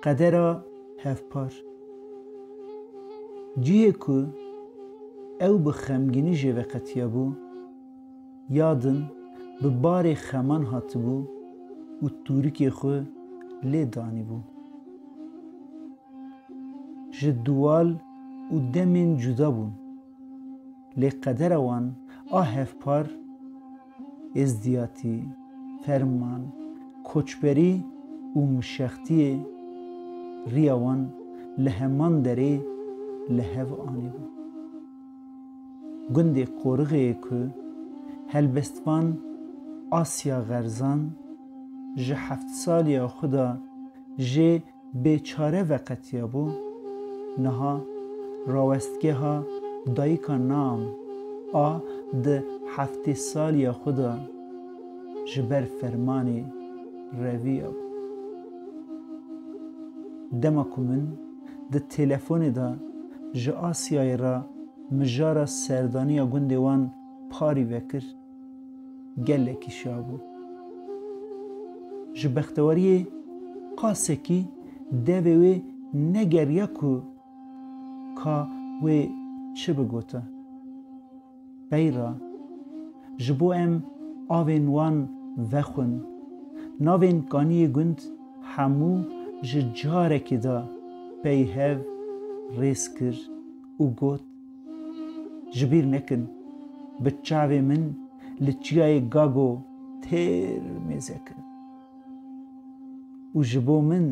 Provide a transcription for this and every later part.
قدرا هفپار جیه که او به خمگینی جوقتیا بو یادن به بار خمان هات بو و توریکی خو لی دانی بو جدوال و دمین جدا بون لی قدر وان هفپار ازدیاتی فرمان کوچبری و مشختی ریوان لهمان دری لهو آنی بو گندی قرغه که هلبستوان آسیا غرزان جه 7 سالی خدا جه بیچاره وقتیا بو نها راوستگه ها دایکا نام ده 7 سالی خدا جبر فرمانی رویا بو دما من ده تلفون دا جه آسیای را مجارا سردانی گنده وان پاری وکر گلکی شابو جه بختواری قاسکی دوی نگریا کو کا وی چه بگوتا بیرا جبو ام آوین وان وخون ناوین کانی گند همو جارکی دا بیهو ریس کر و گوت جبیر نکن بچاوی من لچیای گاگو تیر میزکن و جبو من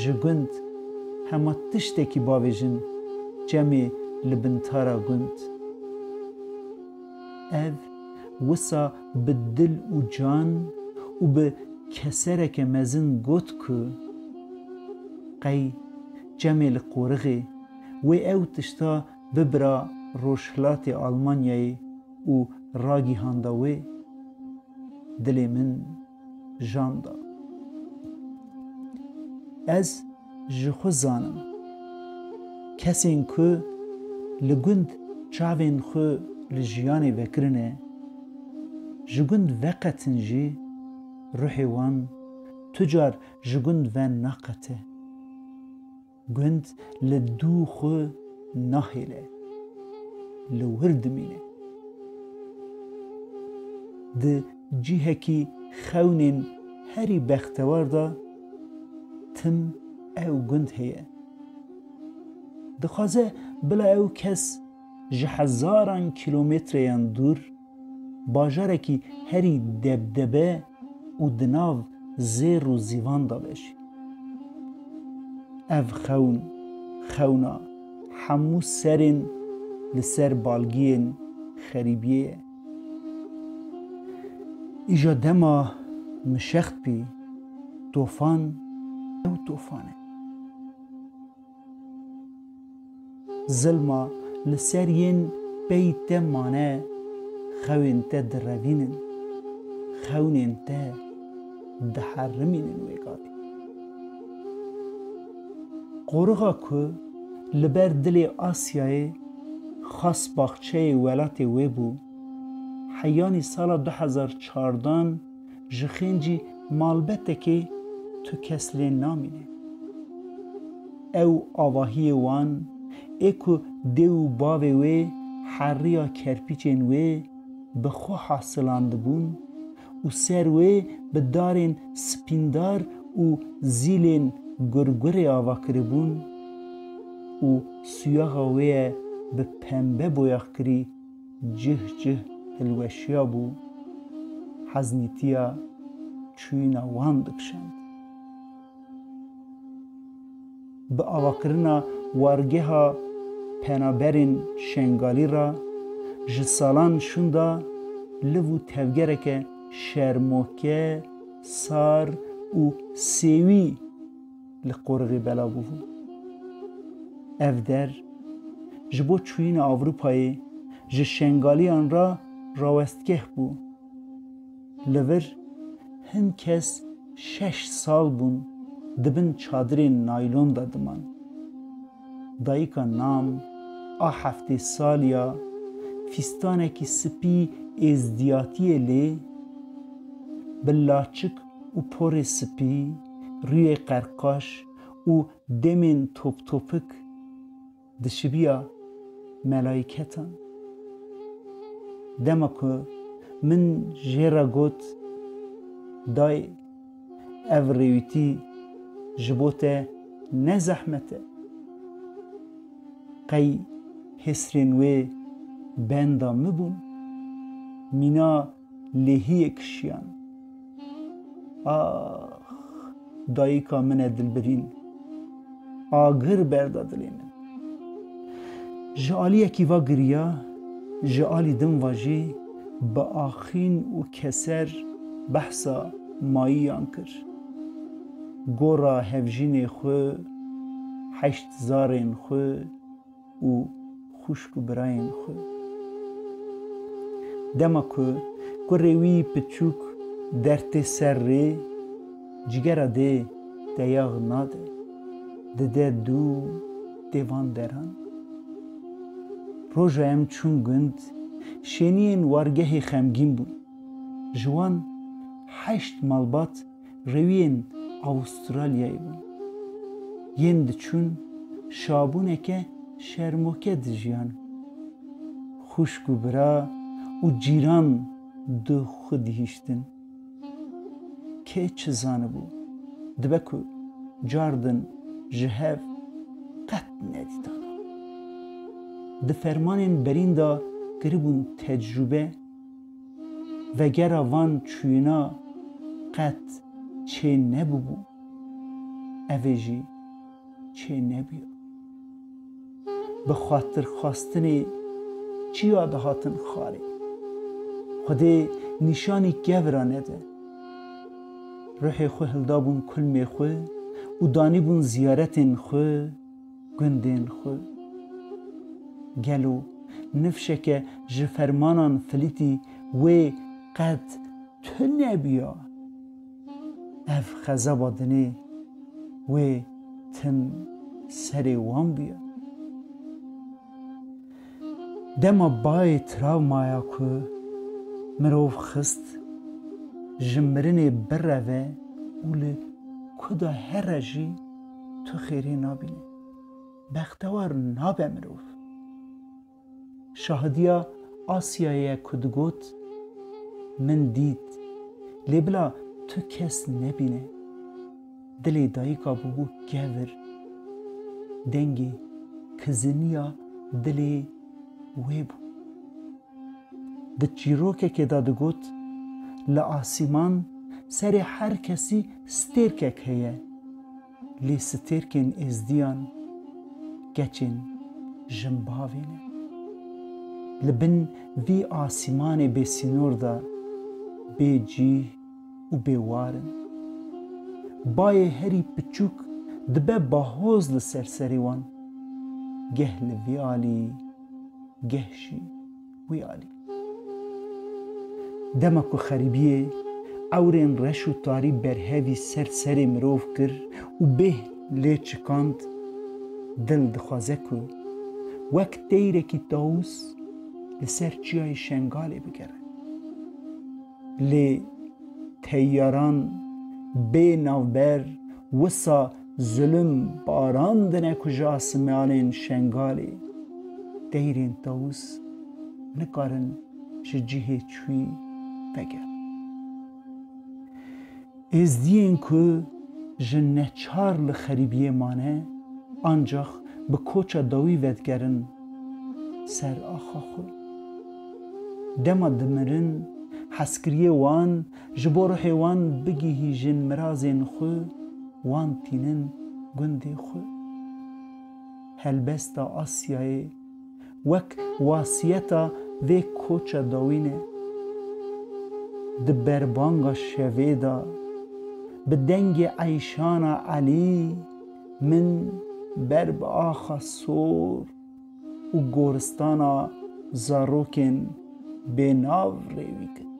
جگند همه تشتکی باویجن جمعی لبنتارا گند او وسا به دل و جان و به کسرک مزن گوت که قی جمعی لقورغی و او تشتا ببرا روشلات آلمانیای و راگی هانداوی دلی من جاندا از جخو زانم کسین که لگند چاوین خو لجیانی وکرنه جگند وقتن جی روحی وان تجار جگند و ناقته گند لدو خو ناهیله لورد مینه ده جیهکی خونین هری بختوار دا تم او گند هیه دخوازه بلا او کس جه 1000 کیلومتریان دور باجارکی هری دبدبه و دناو زیر و زیوان دا بشی او خونا همو سرین لسر بالگین خریبیه ایجا دما مشخت بی توفان او توفانه ظلما لسر ین بیت مانه خوین تا دروینن خونین تا دحرمینن ویگادی قرغا که لبر دل آسیای خاص باخچه ولات ویبو حیانی سال 2014 جخینجی مالبته که تو کسلی نامینه او آواهی وان ایکو دیو باوی وی حریا کرپیچین وی بخو حاصلانده بون و سر وی به دارین سپیندار و زیلین گرگری آوا کربون و سیاغ وی به پنبه بویاخ کری جه هلوشیا بو حزنیتیا چوینا وان دکشند به آوا کرنا وارگه ها پنابرین شنگالی را جسالان شوندا لو تفگره که شرموکه سار و سیوی لقرغی بلا بو اف در جبو چوین آوروپایی جشنگالی آن را راوستگه بو لور هن کس 6 سال بون دبن چادرین نایلون دادمان دایکا نام 7 سالیا فیستانه کی سپی ازدیاتی لی بلاچک و پر سپی روی قرقاش و دمین توپ توپک دشبیا ملائکتان دما که من جیرا گوت دای او ریویتی جبوته نزحمته قی حسرین وی بندا مبون مینا لهی کشیان آخ دایی که من دل برین آگر بردا دلین جالی اکی و گریا جالی دم واجی با آخین و کسر بحثا ماییان کر گورا هفجین خو هشت زارین خو و خوشک و براین خو دما که گروی پچوک درت سر ری جگره ده دیاغ ناده ده دو دیوان دران روژا ام چون گند شینین وارگه خمگین بود جوان 8 مالبات روین استرالیایی بود یند چون شابونه که شرموکه دجیان خوشکو برا و جیران دو خود هیشتن که چه زانه بو دبکو جاردن جهف قط ندیدانا ده فرمانین برین دا گریبون تجربه و گر آوان چوینا قط چه نبو بو اویجی چه نبیو به خاطر خواستن چی یاد هاتن خاری خودی نشانی گورا نده روح خو هلدابون کلمه خو و دانی بون زیارتین خو گندین خو گلو نفشه که جفرمانان فلیتی و قد تو نبیا اف خزا بادنی و تن سری وان بیا دما بای تراومایا که مروف خست جمرنی بروه اولی کدا هر جی تو خیری نابینه بختوار نابه مروف شاهدیا آسیای کدگوت من دید لیبلا تو کس نبینه دلی دایی که بگو گور دنگی کزنیا دلی ویبو ده چیروکه که داده گوت لآسیمان سر هر کسی سترکک هیه لی سترکن ازدیان گچین جنباوینه لبن وی آسیمان بی سینور دا بی جی و بی وارن بای هری پچوک دبه باهوز لسرسری وان گه لوی آلی گهشی وی آلی دما که خریبیه اورین رش و تاری برهوی سر مروف کر و به لی چکاند دل دخوازه که وقت دیره کی تاوس لسر چیای شنگالی بگره لی تیاران به نوبر وسا ظلم باراندنه کجا سمیالین شنگالی دیرین تاوس نکارن جیه چوی بگر از دیین که جنه چار لخریبیه مانه آنجاخ به کوچا داوی ودگرن سر آخا خو دما دمرن حسکریه وان جبور حیوان بگیهی جن مرازین خو وان تینن گنده خو هلبستا آسیای وک واسیتا وی کوچا داوینه ده بربانگا شویدا به دنگ عیشانا علی من برب آخا سور و گورستانا زاروکن به ناو ریوی کد